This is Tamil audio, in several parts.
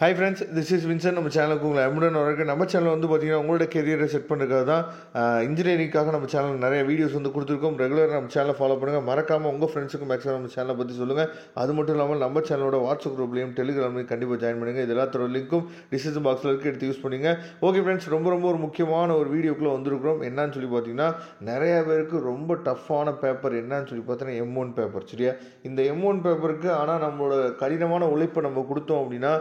Hi friends, this is Vinson. நம்ம சேனலுக்கு உங்களை அன்புடன் வரவேற்கிறேன். நம்ம சேனல் வந்து பார்த்தீங்கன்னா உங்களோட கெரியரை செட் பண்ணுறதுக்காக தான் இன்ஜினியரிங்காக நம்ம சேனல் நிறைய வீடியோஸ் வந்து கொடுத்துருக்கோம். ரெகுலராக நம்ம சேனலை ஃபாலோ பண்ணுங்கள். மறக்காமல் உங்கள் ஃப்ரெண்ட்ஸுக்கு மேக்ஸிமம் நம்ம சேனலை பற்றி சொல்லுங்கள். அது மட்டும் இல்லாமல் நம்ம சேனலோட வாட்ஸ்அப் குரூப்லையும் டெலிகிராம்லையும் கண்டிப்பாக ஜாயின் பண்ணுங்கள். இது எல்லாத்தோட லிங்க்கும் டிஸ்கிரிப்ஷன் பாக்ஸில் இருக்குது, எடுத்து யூஸ் பண்ணுங்க. ஓகே ஃப்ரெண்ட்ஸ், ரொம்ப ஒரு முக்கியமான ஒரு வீடியோக்குள்ளே வந்திருக்கிறோம். என்னன்னு சொல்லி பார்த்தீங்கன்னா, நிறைய பேருக்கு ரொம்ப டஃப்பான பேப்பர் என்னன்னு சொல்லி பார்த்தீங்கன்னா M1 பேப்பர். சரியா, இந்த M1 பேப்பருக்கு ஆனால் நம்மளோட கடினமான உழைப்பை நம்ம கொடுத்தோம் அப்படின்னா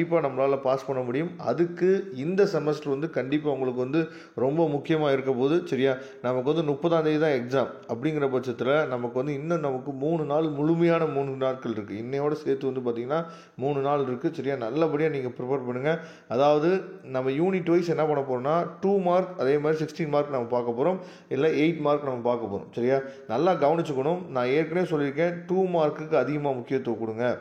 கண்டிப்பாக நம்மளால் பாஸ் பண்ண முடியும். அதுக்கு இந்த செமஸ்டர் வந்து கண்டிப்பாக உங்களுக்கு வந்து ரொம்ப முக்கியமாக இருக்க போது. சரியா, நமக்கு வந்து 30ஆம் தேதி தான் எக்ஸாம். அப்படிங்கிற பட்சத்தில் நமக்கு வந்து இன்னும் நமக்கு 3 நாள், முழுமையான 3 நாட்கள் இருக்குது. இன்னையோட சேர்த்து வந்து பார்த்திங்கன்னா 3 நாள் இருக்குது. சரியா, நல்லபடியாக நீங்கள் ப்ரிப்பேர் பண்ணுங்கள். அதாவது நம்ம யூனிட் வைஸ் என்ன பண்ண போகிறோம்னா 2 மார்க், அதே மாதிரி 16 மார்க் நம்ம பார்க்க போகிறோம், இல்லை 8 மார்க் நம்ம பார்க்க போகிறோம். சரியா, நல்லா கவனிச்சுக்கணும். நான் ஏற்கனவே சொல்லியிருக்கேன், 2 மார்க்குக்கு அதிகமாக முக்கியத்துவம் கொடுங்க.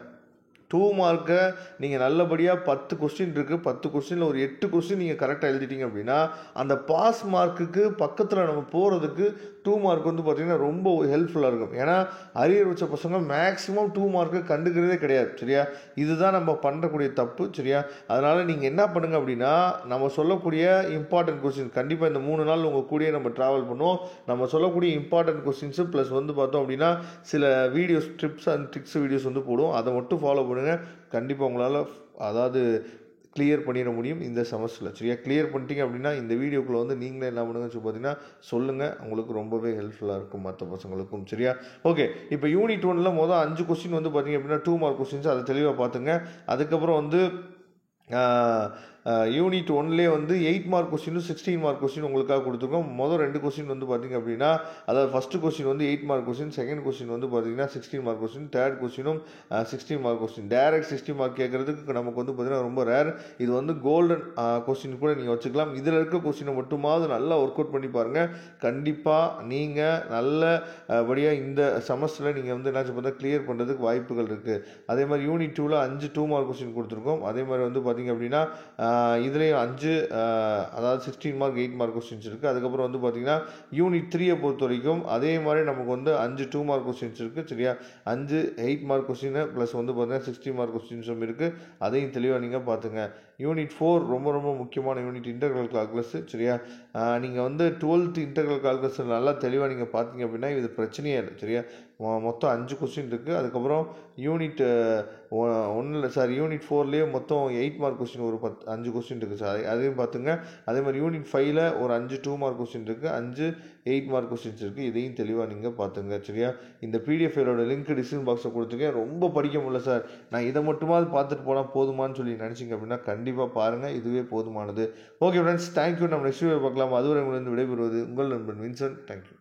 2 மார்க்கை நீங்கள் நல்லபடியாக 10 கொஸ்டின் இருக்குது, 10 கொஸ்டினில் ஒரு 8 கொஸ்டின் நீங்கள் கரெக்டாக எழுதிட்டீங்க அப்படின்னா அந்த பாஸ் மார்க்குக்கு பக்கத்தில் நம்ம போகிறதுக்கு 2 மார்க் வந்து பார்த்திங்கன்னா ரொம்ப ஹெல்ப்ஃபுல்லாக இருக்கும். ஏன்னா அரியர் வச்ச பசங்க மேக்ஸிமம் 2 மார்க்கு கண்டுக்கிறதே கிடையாது. சரியா, இதுதான் நம்ம பண்ணக்கூடிய தப்பு. சரியா, அதனால் நீங்கள் என்ன பண்ணுங்கள் அப்படின்னா, நம்ம சொல்லக்கூடிய இம்பார்ட்டன்ட் கொஸ்டின் கண்டிப்பாக இந்த 3 நாள் உங்கள் கூடயே நம்ம ட்ராவல் பண்ணுவோம். நம்ம சொல்லக்கூடிய இம்பார்ட்டன்ட் கொஸ்டின்ஸு ப்ளஸ் வந்து பார்த்தோம் அப்படின்னா சில videos, tips and tricks videos வந்து போடுவோம். அதை மட்டும் ஃபாலோ பண்ணுங்கள். கண்டிப்பாக உங்களால் அதாவது கிளியர் பண்ணிட முடியும் இந்த செமஸ்டரில். சரியா, கிளியர் பண்ணிட்டீங்க அப்படின்னா இந்த வீடியோக்குள்ளே வந்து நீங்களே என்ன பண்ணுங்கன்னு சொல்லி பார்த்தீங்கன்னா சொல்லுங்கள். உங்களுக்கு ரொம்பவே ஹெல்ப்ஃபுல்லாக இருக்கும் மற்ற பசங்களுக்கும். சரியா, ஓகே. இப்போ யூனிட் 1ல் மொதல் 5 கொஸ்டின் வந்து பார்த்தீங்க அப்படின்னா 2 மார்க் கொஸ்டின்ஸ், அதை தெளிவாக பார்த்துங்க. அதுக்கப்புறம் வந்து யூனிட் 1லே வந்து 8 மார்க் கொஸ்டினும் 16 மார்க் கொஸ்டின் உங்களுக்காக கொடுத்துருக்கோம். மொதல் 2 கொஸ்டின் வந்து பார்த்திங்க அப்படின்னா, அதாவது ஃபஸ்ட்டு கொஸ்டின் வந்து 8 மார்க் கொஸ்டின், செகண்ட் கொஸ்டின் வந்து பார்த்திங்கன்னா 16 மார்க் கொஸ்டின், தேர்ட் கொஸ்டினும் 16 மார்க் கொஸ்டின். டேரக்ட் 60 மார்க் கேட்குறதுக்கு நமக்கு வந்து பார்த்திங்கன்னா ரொம்ப ரேர். இது வந்து கோல்டன் கொஸ்டின் கூட நீங்கள் வச்சுக்கலாம். இதில் இருக்க கொஸ்டினை மட்டுமாவது நல்லா ஒர்க் அவுட் பண்ணி பாருங்கள். கண்டிப்பாக நீங்கள் நல்லபடியாக இந்த செமஸ்டரில் நீங்கள் வந்து என்ன பார்த்தா கிளியர் பண்ணுறதுக்கு வாய்ப்புகள் இருக்குது. அதே மாதிரி யூனிட் 2ல் 5 2 மார்க் கொஸ்டின் கொடுத்துருக்கோம். அதே மாதிரி வந்து பார்த்திங்க அப்படின்னா இதுலேயும் 5, அதாவது 16 மார்க் 8 மார்க் கொஸ்டின்ஸ் இருக்குது. அதுக்கப்புறம் வந்து பார்த்திங்கன்னா யூனிட் 3 பொறுத்த வரைக்கும் அதே மாதிரி நமக்கு வந்து 5 2 மார்க் கொஸ்டின்ஸ் இருக்குது. சரியா, 5 8 மார்க் கொஸ்டின் ப்ளஸ் வந்து பார்த்திங்கன்னா 60 மார்க் கொஸ்டின்ஸும் இருக்குது. அதையும் தெளிவாக நீங்கள் பார்த்துங்க. யூனிட் 4 ரொம்ப முக்கியமான யூனிட், இன்டெக்ரல் கால்குலஸ். சரியா, நீங்கள் வந்து 12th இன்டெக்ரல் கால்குலஸ் நல்லா தெளிவாக நீங்கள் பார்த்தீங்க அப்படின்னா இது பிரச்சனையே இல்லை. சரியா, மொத்தம் 5 கொஸ்டின் இருக்குது. அதுக்கப்புறம் யூனிட் 4லேயே மொத்தம் 8 மார்க் கொஸ்டின் ஒரு 5 கொஸ்டின் இருக்குது சார், அதையும் பார்த்துங்க. அதே மாதிரி யூனிட் 5ல் ஒரு 5 2 மார்க் கொஸ்டின் இருக்குது, 5 8 மார்க் கொஸ்டின்ஸ் இருக்குது. இதையும் தெளிவாக நீங்கள் பார்த்துங்க. சரியா, இந்த PDF ஃபைலோட லிங்க் டிஸ்கிரிப்ஷன் பாக்ஸில் கொடுத்துருக்கேன். ரொம்ப படிக்க முடியல சார், நான் இதை மட்டுமாவது பார்த்துட்டு போனால் போதுமானு சொல்லி நினச்சிங்க அப்படின்னா கண்டிப்பாக பாருங்கள், இதுவே போதுமானது. Okay friends, thank you. நம்ம நெக்ஸ்ட் வீடியோ பார்க்கலாம். அதுவரை உங்களிருந்து விடைபெறுவது உங்கள் நண்பன் வின்சன். தேங்க்யூ.